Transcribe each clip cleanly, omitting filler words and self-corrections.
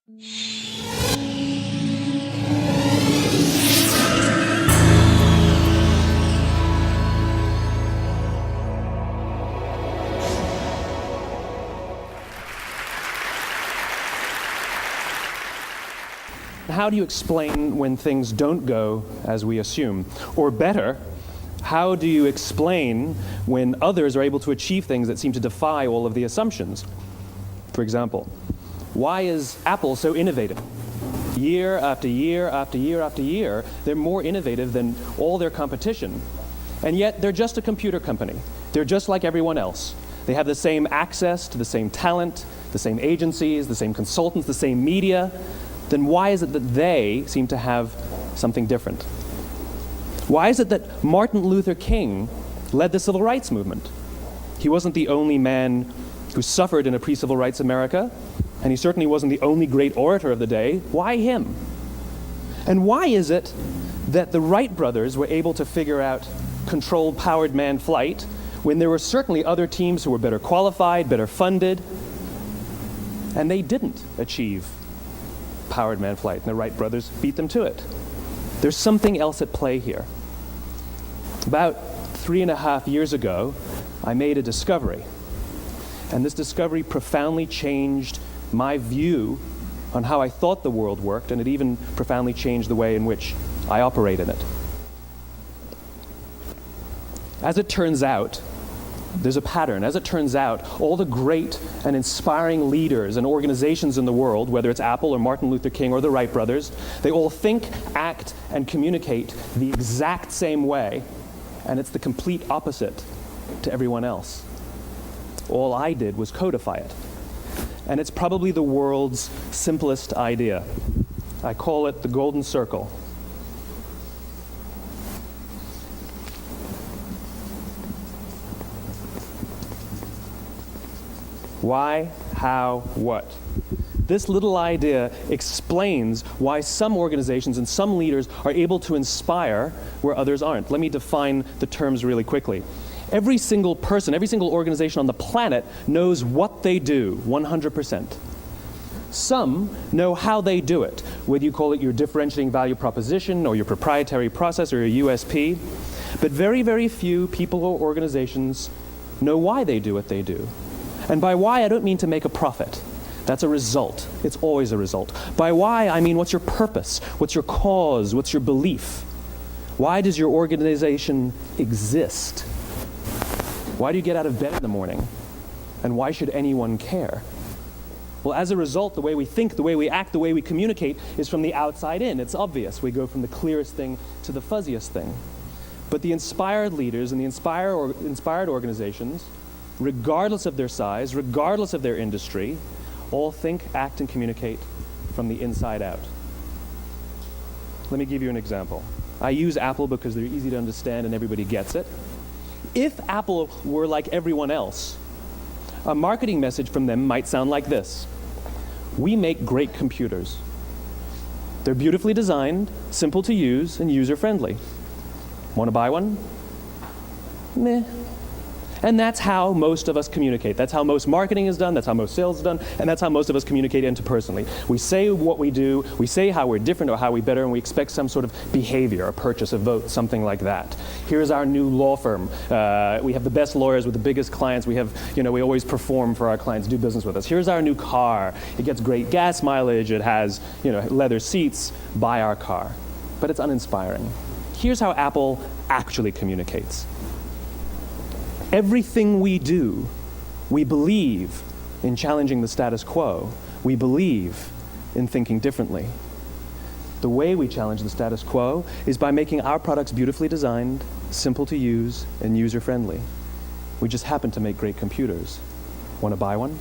How do you explain when things don't go as we assume? Or better, how do you explain when others are able to achieve things that seem to defy all of the assumptions? For example, why is Apple so innovative? Year after year after year after year, they're more innovative than all their competition. And yet, they're just a computer company. They're just like everyone else. They have the same access to the same talent, the same agencies, the same consultants, the same media. Then why is it that they seem to have something different? Why is it that Martin Luther King led the civil rights movement? He wasn't the only man who suffered in a pre-civil rights America, and he certainly wasn't the only great orator of the day. Why him? And why is it that the Wright brothers were able to figure out controlled powered manned flight when there were certainly other teams who were better qualified, better funded, and they didn't achieve powered manned flight, and the Wright brothers beat them to it? There's something else at play here. About 3.5 years ago, I made a discovery, and this discovery profoundly changed my view on how I thought the world worked, and it even profoundly changed the way in which I operate in it. As it turns out, there's a pattern. As it turns out, all the great and inspiring leaders and organizations in the world, whether it's Apple or Martin Luther King or the Wright brothers, they all think, act, and communicate the exact same way, and it's the complete opposite to everyone else. All I did was codify it. And it's probably the world's simplest idea. I call it the golden circle. Why, how, what? This little idea explains why some organizations and some leaders are able to inspire where others aren't. Let me define the terms really quickly. Every single person, every single organization on the planet knows what they do, 100%. Some know how they do it, whether you call it your differentiating value proposition or your proprietary process or your USP. But very, very few people or organizations know why they do what they do. And by why, I don't mean to make a profit. That's a result. It's always a result. By why, I mean what's your purpose? What's your cause? What's your belief? Why does your organization exist? Why do you get out of bed in the morning? And why should anyone care? Well, as a result, the way we think, the way we act, the way we communicate is from the outside in. It's obvious. We go from the clearest thing to the fuzziest thing. But the inspired leaders and the inspired organizations, regardless of their size, regardless of their industry, all think, act, and communicate from the inside out. Let me give you an example. I use Apple because they're easy to understand and everybody gets it. If Apple were like everyone else, a marketing message from them might sound like this: we make great computers. They're beautifully designed, simple to use, and user-friendly. Want to buy one? Meh. And that's how most of us communicate. That's how most marketing is done, that's how most sales is done, and that's how most of us communicate interpersonally. We say what we do, we say how we're different or how we better, and we expect some sort of behavior, a purchase, a vote, something like that. Here's our new law firm. We have the best lawyers with the biggest clients. We have, we always perform for our clients, do business with us. Here's our new car. It gets great gas mileage. It has, leather seats. Buy our car. But it's uninspiring. Here's how Apple actually communicates. Everything we do, we believe in challenging the status quo. We believe in thinking differently. The way we challenge the status quo is by making our products beautifully designed, simple to use, and user-friendly. We just happen to make great computers. Want to buy one?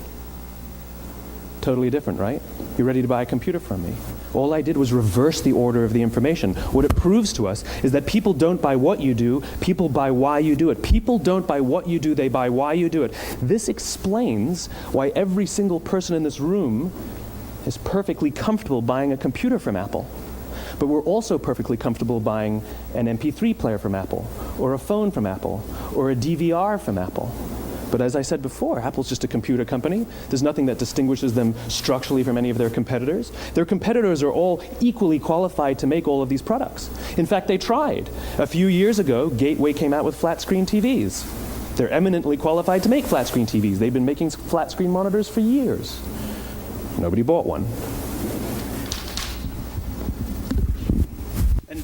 Totally different, right? You're ready to buy a computer from me. All I did was reverse the order of the information. What it proves to us is that people don't buy what you do, people buy why you do it. People don't buy what you do, they buy why you do it. This explains why every single person in this room is perfectly comfortable buying a computer from Apple. But we're also perfectly comfortable buying an MP3 player from Apple, or a phone from Apple, or a DVR from Apple. But as I said before, Apple's just a computer company. There's nothing that distinguishes them structurally from any of their competitors. Their competitors are all equally qualified to make all of these products. In fact, they tried. A few years ago, Gateway came out with flat screen TVs. They're eminently qualified to make flat screen TVs. They've been making flat screen monitors for years. Nobody bought one. And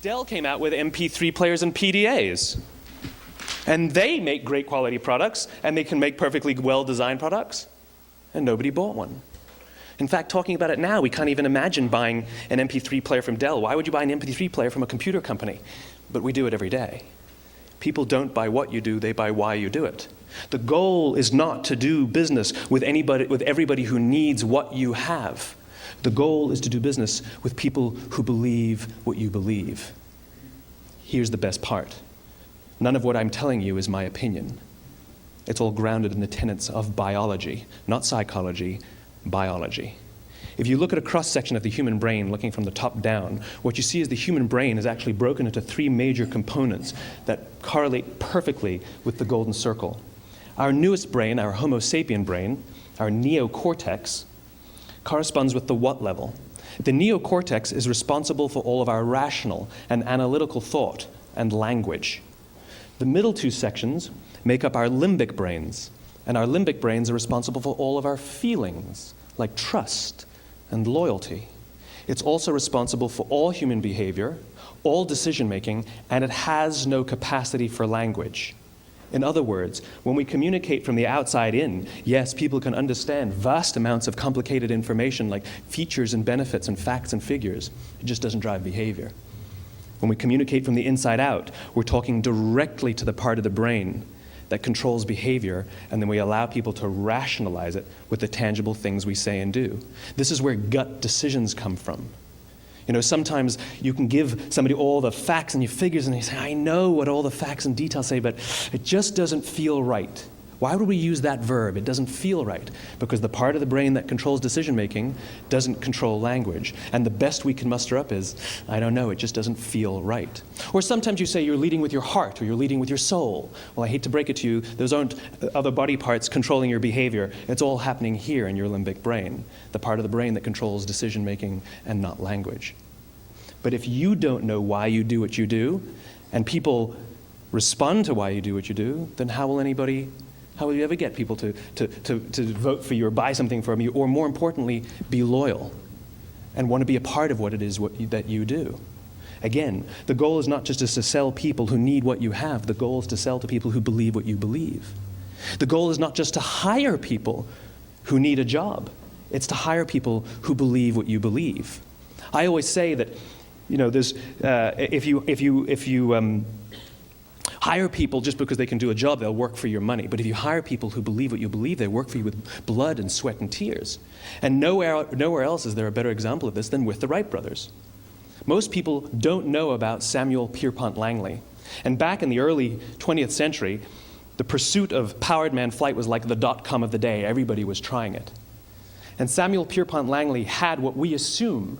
Dell came out with MP3 players and PDAs. And they make great quality products, and they can make perfectly well-designed products, and nobody bought one. In fact, talking about it now, we can't even imagine buying an MP3 player from Dell. Why would you buy an MP3 player from a computer company? But we do it every day. People don't buy what you do, they buy why you do it. The goal is not to do business with everybody who needs what you have. The goal is to do business with people who believe what you believe. Here's the best part. None of what I'm telling you is my opinion. It's all grounded in the tenets of biology, not psychology, biology. If you look at a cross-section of the human brain, looking from the top down, what you see is the human brain is actually broken into three major components that correlate perfectly with the golden circle. Our newest brain, our Homo sapien brain, our neocortex, corresponds with the what level. The neocortex is responsible for all of our rational and analytical thought and language. The middle two sections make up our limbic brains, and our limbic brains are responsible for all of our feelings, like trust and loyalty. It's also responsible for all human behavior, all decision-making, and it has no capacity for language. In other words, when we communicate from the outside in, yes, people can understand vast amounts of complicated information like features and benefits and facts and figures. It just doesn't drive behavior. When we communicate from the inside out, we're talking directly to the part of the brain that controls behavior, and then we allow people to rationalize it with the tangible things we say and do. This is where gut decisions come from. You know, sometimes you can give somebody all the facts and your figures, and they say, I know what all the facts and details say, but it just doesn't feel right. Why would we use that verb? It doesn't feel right. Because the part of the brain that controls decision-making doesn't control language. And the best we can muster up is, I don't know, it just doesn't feel right. Or sometimes you say you're leading with your heart or you're leading with your soul. Well, I hate to break it to you, those aren't other body parts controlling your behavior. It's all happening here in your limbic brain, the part of the brain that controls decision-making and not language. But if you don't know why you do what you do, and people respond to why you do what you do, then how will you ever get people to vote for you or buy something from you, or more importantly, be loyal and want to be a part of what it is that you do? Again, the goal is not just to sell people who need what you have. The goal is to sell to people who believe what you believe. The goal is not just to hire people who need a job. It's to hire people who believe what you believe. I always say that, you know, there's if you hire people just because they can do a job, they'll work for your money. But if you hire people who believe what you believe, they work for you with blood and sweat and tears. And nowhere else is there a better example of this than with the Wright brothers. Most people don't know about Samuel Pierpont Langley. And back in the early 20th century, the pursuit of powered man flight was like the dot-com of the day. Everybody was trying it. And Samuel Pierpont Langley had what we assume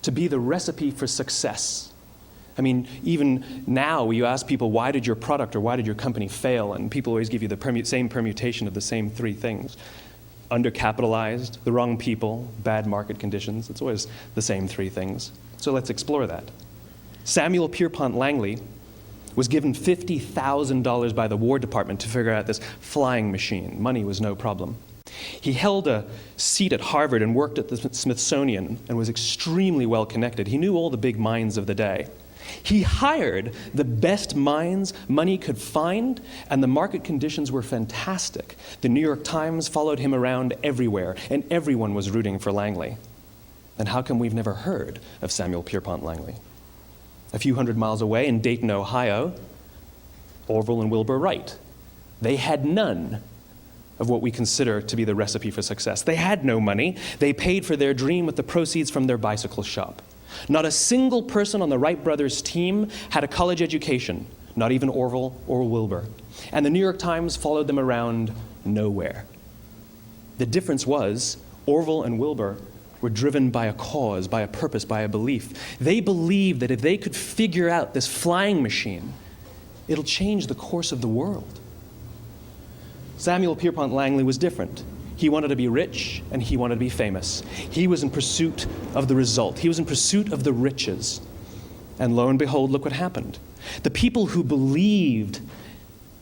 to be the recipe for success. I mean, even now, you ask people, why did your product or why did your company fail? And people always give you the same permutation of the same three things. Undercapitalized, the wrong people, bad market conditions. It's always the same three things. So let's explore that. Samuel Pierpont Langley was given $50,000 by the War Department to figure out this flying machine. Money was no problem. He held a seat at Harvard and worked at the Smithsonian and was extremely well connected. He knew all the big minds of the day. He hired the best minds money could find, and the market conditions were fantastic. The New York Times followed him around everywhere, and everyone was rooting for Langley. And how come we've never heard of Samuel Pierpont Langley? A few hundred miles away in Dayton, Ohio, Orville and Wilbur Wright. They had none of what we consider to be the recipe for success. They had no money. They paid for their dream with the proceeds from their bicycle shop. Not a single person on the Wright brothers' team had a college education, not even Orville or Wilbur. And the New York Times followed them around nowhere. The difference was Orville and Wilbur were driven by a cause, by a purpose, by a belief. They believed that if they could figure out this flying machine, it'll change the course of the world. Samuel Pierpont Langley was different. He wanted to be rich, and he wanted to be famous. He was in pursuit of the result. He was in pursuit of the riches. And lo and behold, look what happened. The people who believed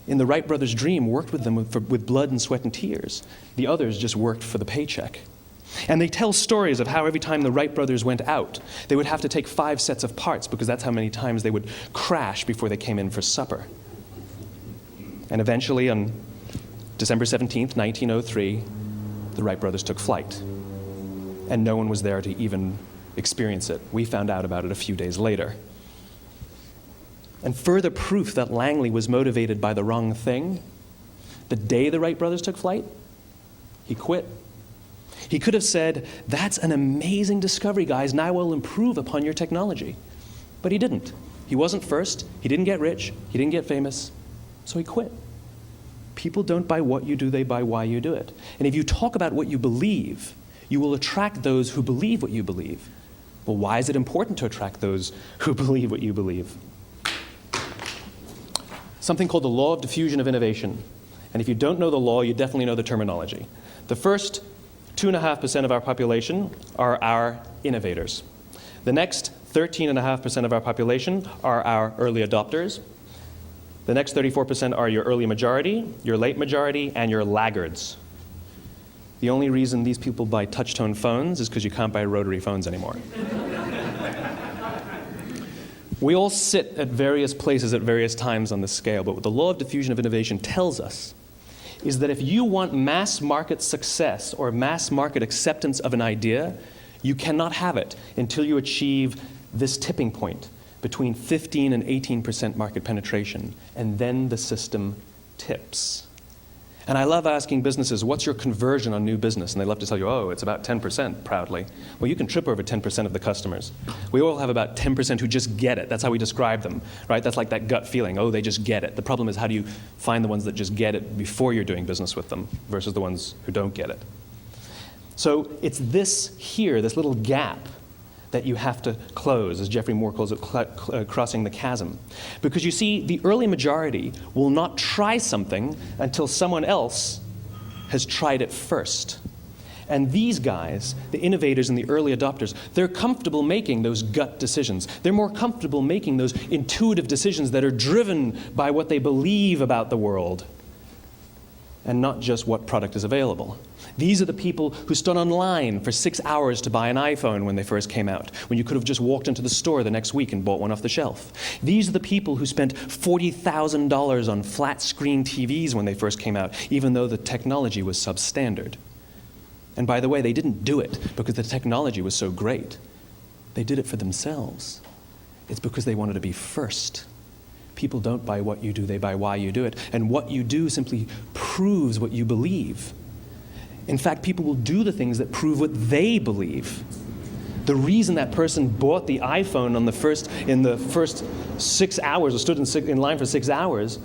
in the Wright brothers' dream worked with them with blood and sweat and tears. The others just worked for the paycheck. And they tell stories of how every time the Wright brothers went out, they would have to take 5 sets of parts because that's how many times they would crash before they came in for supper. And eventually, on December 17th, 1903, the Wright brothers took flight. And no one was there to even experience it. We found out about it a few days later. And further proof that Langley was motivated by the wrong thing, the day the Wright brothers took flight, he quit. He could have said, "That's an amazing discovery, guys, and I will improve upon your technology." But he didn't. He wasn't first. He didn't get rich. He didn't get famous. So he quit. People don't buy what you do, they buy why you do it. And if you talk about what you believe, you will attract those who believe what you believe. Well, why is it important to attract those who believe what you believe? Something called the law of diffusion of innovation. And if you don't know the law, you definitely know the terminology. The first 2.5% of our population are our innovators. The next 13.5% of our population are our early adopters. The next 34% are your early majority, your late majority, and your laggards. The only reason these people buy touch-tone phones is because you can't buy rotary phones anymore. We all sit at various places at various times on the scale, but what the law of diffusion of innovation tells us is that if you want mass market success or mass market acceptance of an idea, you cannot have it until you achieve this tipping point between 15 and 18% market penetration, and then the system tips. And I love asking businesses, what's your conversion on new business? And they love to tell you, oh, it's about 10%, proudly. Well, you can trip over 10% of the customers. We all have about 10% who just get it. That's how we describe them, right? That's like that gut feeling, oh, they just get it. The problem is, how do you find the ones that just get it before you're doing business with them versus the ones who don't get it? So it's this here, this little gap, that you have to close, as Geoffrey Moore calls it, crossing the chasm. Because you see, the early majority will not try something until someone else has tried it first. And these guys, the innovators and the early adopters, they're comfortable making those gut decisions. They're more comfortable making those intuitive decisions that are driven by what they believe about the world, and not just what product is available. These are the people who stood online for 6 hours to buy an iPhone when they first came out, when you could have just walked into the store the next week and bought one off the shelf. These are the people who spent $40,000 on flat-screen TVs when they first came out, even though the technology was substandard. And by the way, they didn't do it because the technology was so great. They did it for themselves. It's because they wanted to be first. People don't buy what you do, they buy why you do it. And what you do simply proves what you believe. In fact, people will do the things that prove what they believe. The reason that person bought the iPhone in the first 6 hours, or stood in line for 6 hours,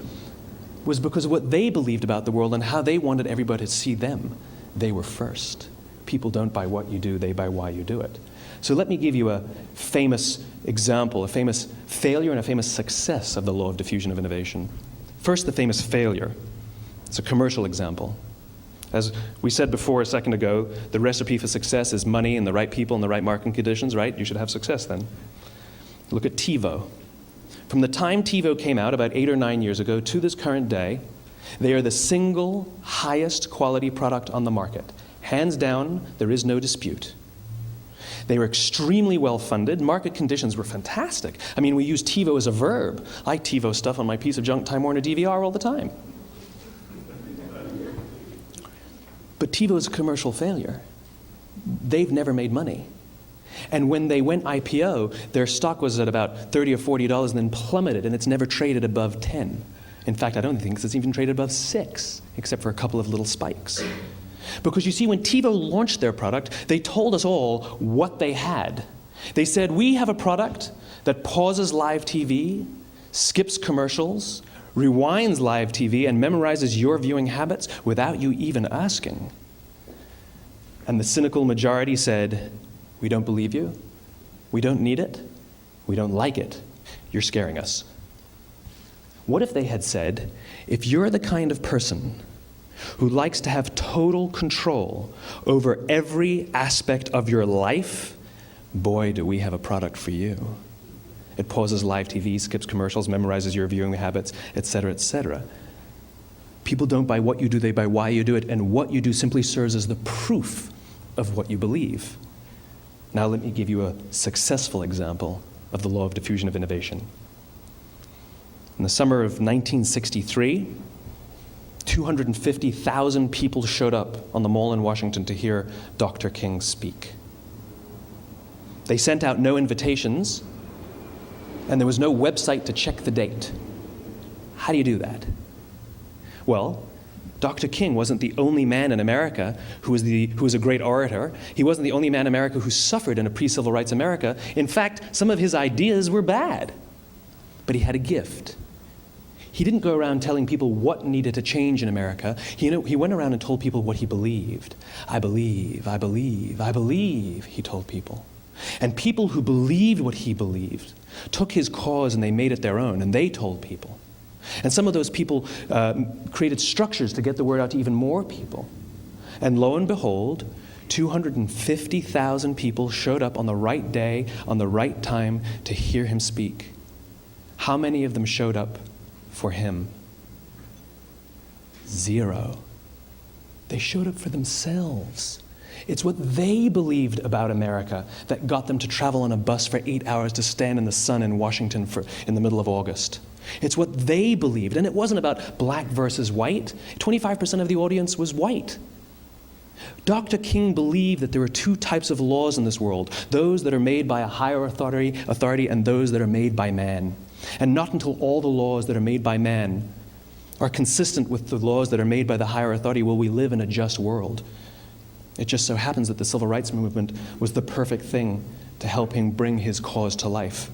was because of what they believed about the world and how they wanted everybody to see them. They were first. People don't buy what you do, they buy why you do it. So let me give you a famous example, a famous failure and a famous success of the law of diffusion of innovation. First, the famous failure. It's a commercial example. As we said before a second ago, the recipe for success is money and the right people and the right marketing conditions, right? You should have success then. Look at TiVo. From the time TiVo came out about 8 or 9 years ago to this current day, they are the single highest quality product on the market. Hands down, there is no dispute. They were extremely well funded. Market conditions were fantastic. I mean, we use TiVo as a verb. I TiVo stuff on my piece of junk Time Warner DVR all the time. But TiVo is a commercial failure. They've never made money. And when they went IPO, their stock was at about $30 or $40 and then plummeted, and it's never traded above 10. In fact, I don't think it's even traded above 6, except for a couple of little spikes. Because you see, when TiVo launched their product, they told us all what they had. They said, we have a product that pauses live TV, skips commercials, rewinds live TV, and memorizes your viewing habits without you even asking. And the cynical majority said, we don't believe you, we don't need it, we don't like it, you're scaring us. What if they had said, if you're the kind of person who likes to have total control over every aspect of your life, boy, do we have a product for you. It pauses live TV, skips commercials, memorizes your viewing habits, etc., etc. People don't buy what you do, they buy why you do it, and what you do simply serves as the proof of what you believe. Now let me give you a successful example of the law of diffusion of innovation. In the summer of 1963, 250,000 people showed up on the Mall in Washington to hear Dr. King speak. They sent out no invitations, and there was no website to check the date. How do you do that? Well, Dr. King wasn't the only man in America who was a great orator. He wasn't the only man in America who suffered in a pre-civil rights America. In fact, some of his ideas were bad. But he had a gift. He didn't go around telling people what needed to change in America. He went around and told people what he believed. I believe, I believe, I believe, he told people. And people who believed what he believed took his cause and they made it their own, and they told people. And some of those people created structures to get the word out to even more people. And lo and behold, 250,000 people showed up on the right day, on the right time to hear him speak. How many of them showed up for him? 0. They showed up for themselves. It's what they believed about America that got them to travel on a bus for 8 hours to stand in the sun in Washington in the middle of August. It's what they believed, and it wasn't about black versus white. 25% of the audience was white. Dr. King believed that there were 2 types of laws in this world, those that are made by a higher authority and those that are made by man. And not until all the laws that are made by man are consistent with the laws that are made by the higher authority will we live in a just world. It just so happens that the civil rights movement was the perfect thing to help him bring his cause to life.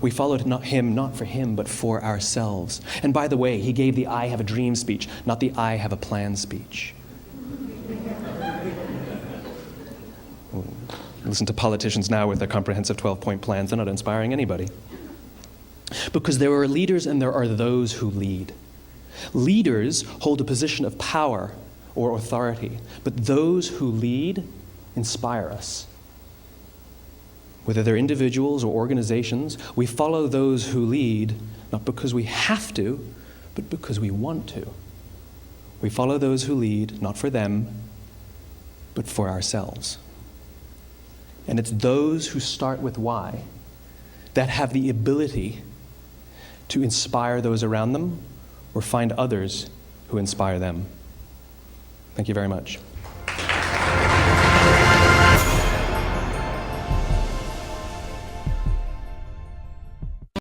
We followed him not for him, but for ourselves. And by the way, he gave the I have a dream speech, not the I have a plan speech. Listen to politicians now with their comprehensive 12-point plans. They're not inspiring anybody. Because there are leaders and there are those who lead. Leaders hold a position of power or authority, but those who lead inspire us. Whether they're individuals or organizations, we follow those who lead not because we have to, but because we want to. We follow those who lead not for them, but for ourselves. And it's those who start with why that have the ability to inspire those around them or find others who inspire them. Thank you very much.